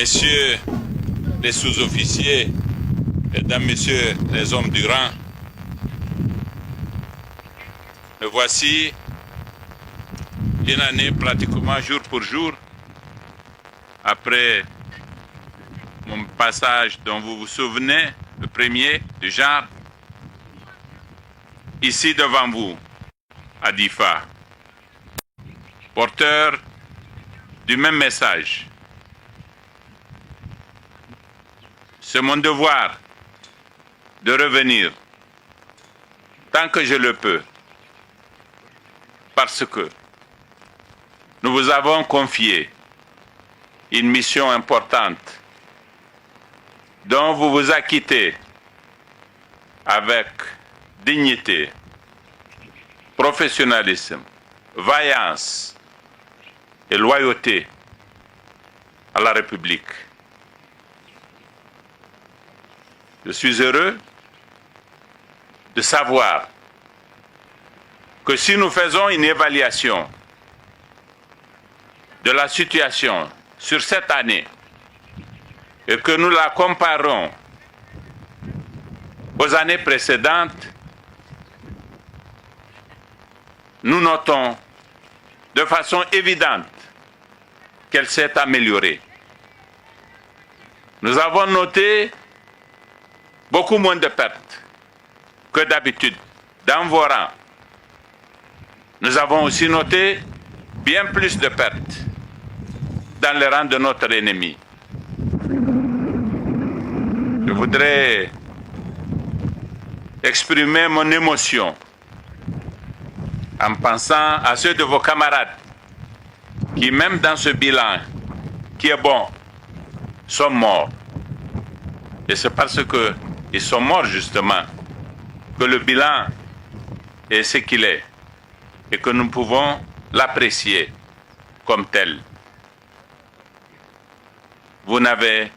Messieurs les sous-officiers, Mesdames, Messieurs les hommes du rang, me voici une année pratiquement jour pour jour après mon passage dont vous vous souvenez, le premier du genre, ici devant vous, à Difa, porteur du même message. C'est mon devoir de revenir tant que je le peux, parce que nous vous avons confié une mission importante dont vous vous acquittez avec dignité, professionnalisme, vaillance et loyauté à la République. Je suis heureux de savoir que si nous faisons une évaluation de la situation sur cette année et que nous la comparons aux années précédentes, nous notons de façon évidente qu'elle s'est améliorée. Nous avons noté beaucoup moins de pertes que d'habitude dans vos rangs. Nous avons aussi noté bien plus de pertes dans les rangs de notre ennemi. Je voudrais exprimer mon émotion en pensant à ceux de vos camarades qui, même dans ce bilan qui est bon, sont morts. Et c'est parce qu'ils sont morts justement que le bilan est ce qu'il est et que nous pouvons l'apprécier comme tel. Vous n'avez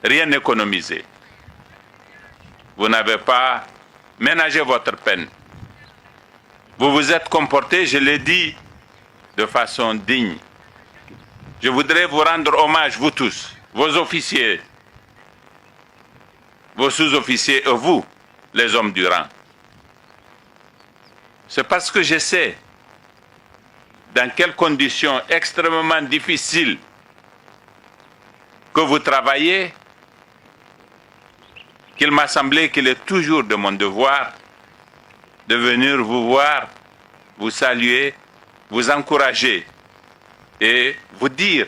rien économisé. Vous n'avez pas ménagé votre peine. Vous vous êtes comporté, je l'ai dit, de façon digne. Je voudrais vous rendre hommage, vous tous, vos officiers, vos sous-officiers et vous, les hommes du rang. C'est parce que je sais dans quelles conditions extrêmement difficiles que vous travaillez qu'il m'a semblé qu'il est toujours de mon devoir de venir vous voir, vous saluer, vous encourager et vous dire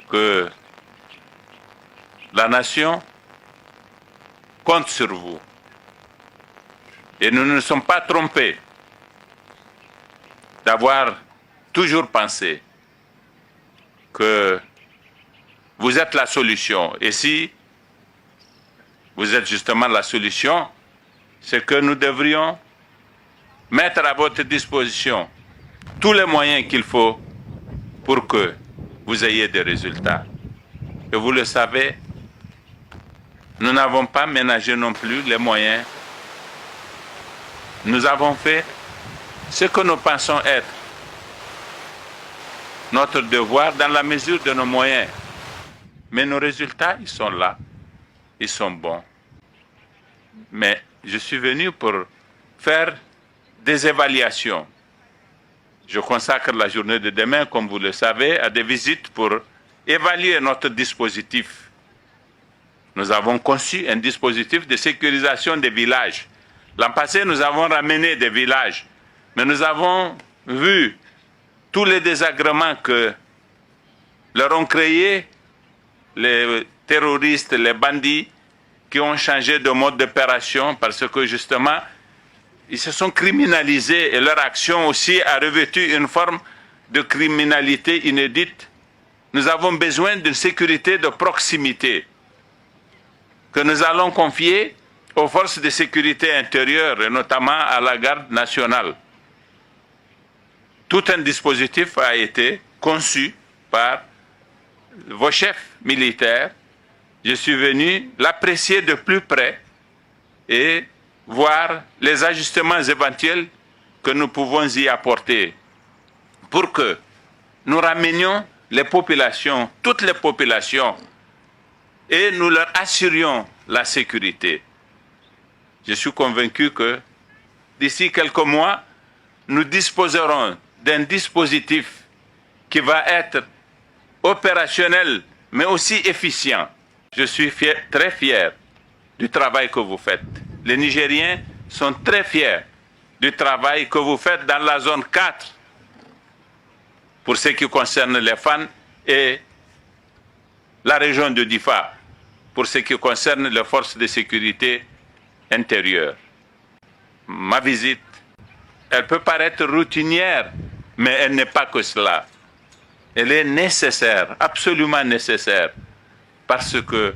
que la nation compte sur vous. Et nous ne nous sommes pas trompés d'avoir toujours pensé que vous êtes la solution. Et si vous êtes justement la solution, c'est que nous devrions mettre à votre disposition tous les moyens qu'il faut pour que vous ayez des résultats. Et vous le savez, nous n'avons pas ménagé non plus les moyens. Nous avons fait ce que nous pensons être notre devoir dans la mesure de nos moyens. Mais nos résultats, ils sont là, ils sont bons. Mais je suis venu pour faire des évaluations. Je consacre la journée de demain, comme vous le savez, à des visites pour évaluer notre dispositif. Nous avons conçu un dispositif de sécurisation des villages. L'an passé, nous avons ramené des villages, mais nous avons vu tous les désagréments que leur ont créés les terroristes, les bandits, qui ont changé de mode d'opération parce que justement, ils se sont criminalisés et leur action aussi a revêtu une forme de criminalité inédite. Nous avons besoin d'une sécurité de proximité que nous allons confier aux forces de sécurité intérieure et notamment à la garde nationale. Tout un dispositif a été conçu par vos chefs militaires. Je suis venu l'apprécier de plus près et voir les ajustements éventuels que nous pouvons y apporter pour que nous ramenions les populations, toutes les populations, et nous leur assurions la sécurité. Je suis convaincu que d'ici quelques mois, nous disposerons d'un dispositif qui va être opérationnel, mais aussi efficient. Je suis très fier du travail que vous faites. Les Nigériens sont très fiers du travail que vous faites dans la zone 4 pour ce qui concerne les fans et la région de Difa pour ce qui concerne les forces de sécurité intérieure. Ma visite, elle peut paraître routinière, mais elle n'est pas que cela. Elle est nécessaire, absolument nécessaire, parce que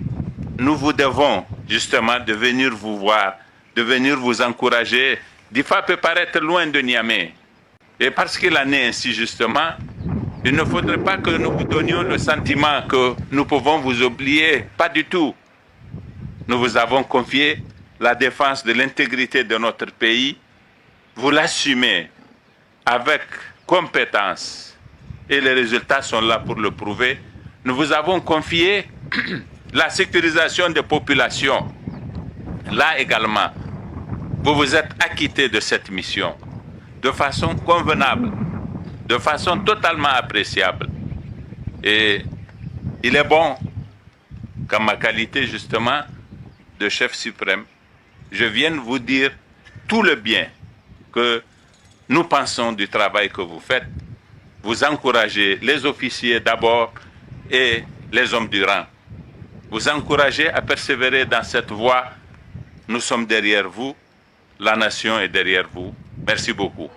nous vous devons justement de venir vous voir, de venir vous encourager. Difa peut paraître loin de Niamey. Et parce qu'il en est ainsi justement, il ne faudrait pas que nous vous donnions le sentiment que nous pouvons vous oublier. Pas du tout. Nous vous avons confié la défense de l'intégrité de notre pays. Vous l'assumez avec compétence. Et les résultats sont là pour le prouver. Nous vous avons confié la sécurisation des populations. Là également, vous vous êtes acquitté de cette mission de façon convenable, de façon totalement appréciable. Et il est bon qu'en ma qualité justement de chef suprême, je vienne vous dire tout le bien que nous pensons du travail que vous faites. Vous encouragez les officiers d'abord et les hommes du rang. Vous encouragez à persévérer dans cette voie. Nous sommes derrière vous. La nation est derrière vous. Merci beaucoup.